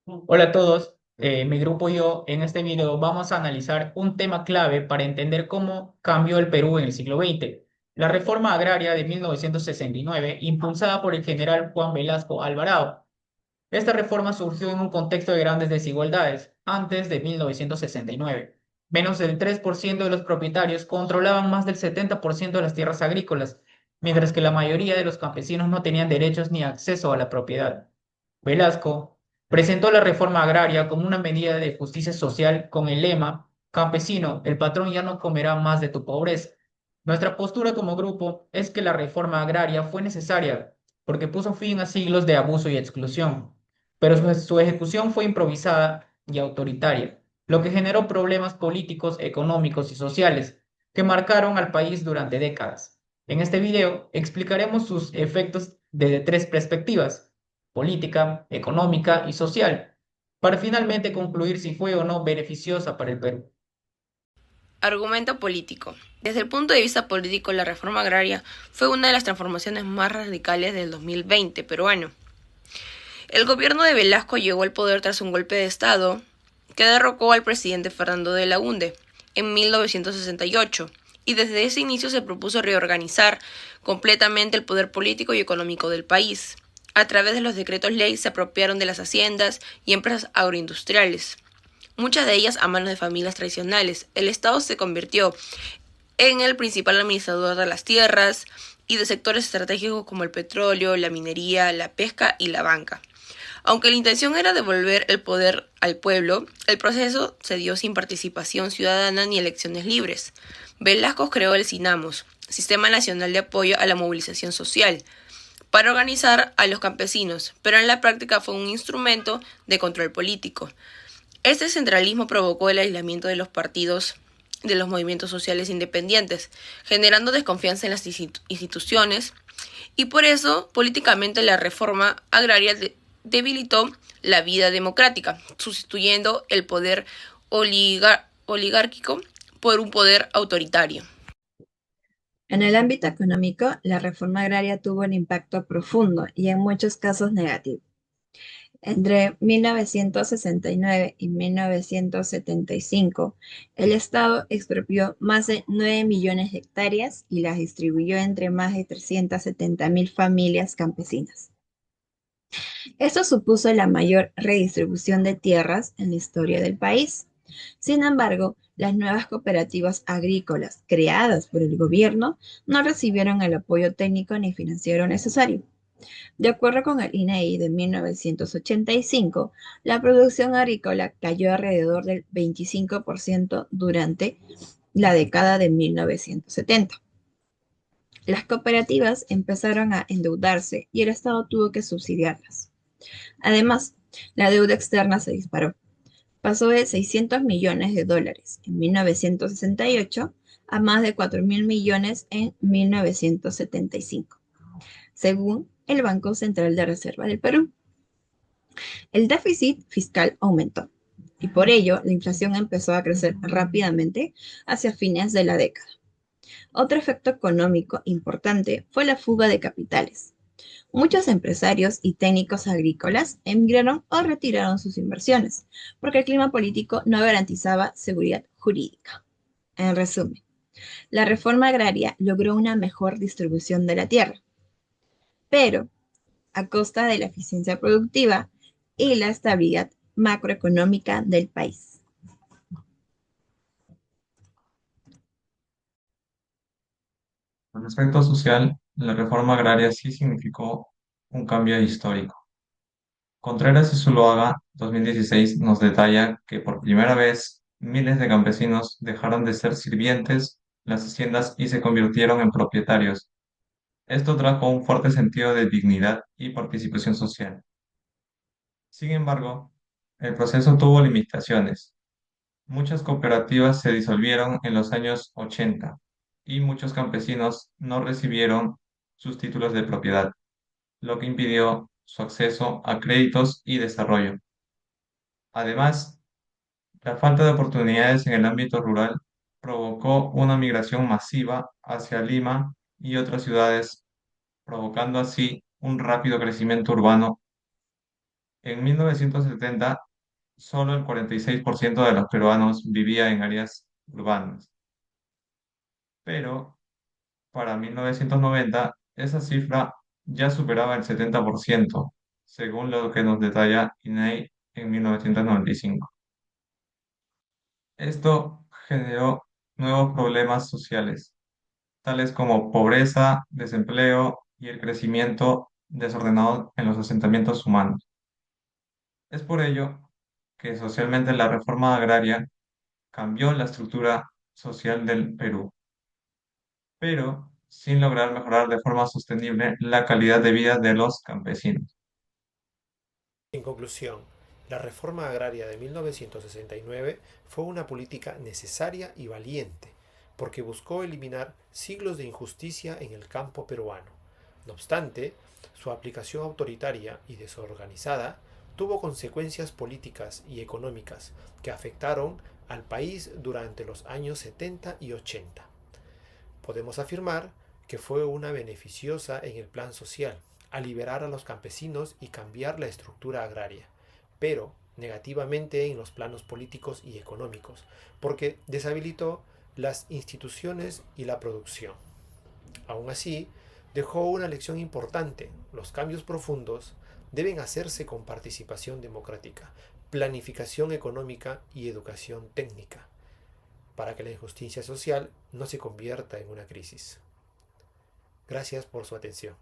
Hola a todos, mi grupo y yo en este video vamos a analizar un tema clave para entender cómo cambió el Perú en el siglo XX, la reforma agraria de 1969 impulsada por el general Juan Velasco Alvarado. Esta reforma surgió en un contexto de grandes desigualdades antes de 1969. Menos del 3% de los propietarios controlaban más del 70% de las tierras agrícolas, mientras que la mayoría de los campesinos no tenían derechos ni acceso a la propiedad. Velasco presentó la reforma agraria como una medida de justicia social con el lema: Campesino, el patrón ya no comerá más de tu pobreza. Nuestra postura como grupo es que la reforma agraria fue necesaria porque puso fin a siglos de abuso y exclusión, pero su ejecución fue improvisada y autoritaria, lo que generó problemas políticos, económicos y sociales que marcaron al país durante décadas. En este video explicaremos sus efectos desde tres perspectivas: política, económica y social, para finalmente concluir si fue o no beneficiosa para el Perú. Argumento político. Desde el punto de vista político, la reforma agraria fue una de las transformaciones más radicales del 2020 peruano. El gobierno de Velasco llegó al poder tras un golpe de Estado que derrocó al presidente Fernando de la Hunde en 1968, y desde ese inicio se propuso reorganizar completamente el poder político y económico del país. A través de los decretos ley se apropiaron de las haciendas y empresas agroindustriales, muchas de ellas a manos de familias tradicionales. El Estado se convirtió en el principal administrador de las tierras y de sectores estratégicos como el petróleo, la minería, la pesca y la banca. Aunque la intención era devolver el poder al pueblo, el proceso se dio sin participación ciudadana ni elecciones libres. Velasco creó el SINAMOS, Sistema Nacional de Apoyo a la Movilización Social, para organizar a los campesinos, pero en la práctica fue un instrumento de control político. Este centralismo provocó el aislamiento de los partidos de los movimientos sociales independientes, generando desconfianza en las instituciones, y por eso políticamente la reforma agraria debilitó la vida democrática, sustituyendo el poder oligárquico por un poder autoritario. En el ámbito económico, la reforma agraria tuvo un impacto profundo y en muchos casos negativo. Entre 1969 y 1975, el Estado expropió más de 9 millones de hectáreas y las distribuyó entre más de 370.000 familias campesinas. Esto supuso la mayor redistribución de tierras en la historia del país. Sin embargo, las nuevas cooperativas agrícolas creadas por el gobierno no recibieron el apoyo técnico ni financiero necesario. De acuerdo con el INEI de 1985, la producción agrícola cayó alrededor del 25% durante la década de 1970. Las cooperativas empezaron a endeudarse y el Estado tuvo que subsidiarlas. Además, la deuda externa se disparó. Pasó de 600 millones de dólares en 1968 a más de 4.000 millones en 1975, según el Banco Central de Reserva del Perú. El déficit fiscal aumentó y por ello la inflación empezó a crecer rápidamente hacia fines de la década. Otro efecto económico importante fue la fuga de capitales. Muchos empresarios y técnicos agrícolas emigraron o retiraron sus inversiones, porque el clima político no garantizaba seguridad jurídica. En resumen, la reforma agraria logró una mejor distribución de la tierra, pero a costa de la eficiencia productiva y la estabilidad macroeconómica del país. Con respecto social, la reforma agraria sí significó un cambio histórico. Contreras y Zuloaga, 2016, nos detalla que por primera vez miles de campesinos dejaron de ser sirvientes las haciendas y se convirtieron en propietarios. Esto trajo un fuerte sentido de dignidad y participación social. Sin embargo, el proceso tuvo limitaciones. Muchas cooperativas se disolvieron en los años 80 y muchos campesinos no recibieron sus títulos de propiedad, lo que impidió su acceso a créditos y desarrollo. Además, la falta de oportunidades en el ámbito rural provocó una migración masiva hacia Lima y otras ciudades, provocando así un rápido crecimiento urbano En 1970, solo el 46% de los peruanos vivía en áreas urbanas, pero para 1990 esa cifra ya superaba el 70%, según lo que nos detalla INEI en 1995. Esto generó nuevos problemas sociales, tales como pobreza, desempleo y el crecimiento desordenado en los asentamientos humanos. Es por ello que socialmente la reforma agraria cambió la estructura social del Perú, pero sin lograr mejorar de forma sostenible la calidad de vida de los campesinos. En conclusión, la reforma agraria de 1969 fue una política necesaria y valiente, porque buscó eliminar siglos de injusticia en el campo peruano. No obstante, su aplicación autoritaria y desorganizada tuvo consecuencias políticas y económicas que afectaron al país durante los años 70 y 80. Podemos afirmar que fue una beneficiosa en el plan social, al liberar a los campesinos y cambiar la estructura agraria, pero negativamente en los planos políticos y económicos, porque deshabilitó las instituciones y la producción. Aún así, dejó una lección importante: los cambios profundos deben hacerse con participación democrática, planificación económica y educación técnica, para que la injusticia social no se convierta en una crisis. Gracias por su atención.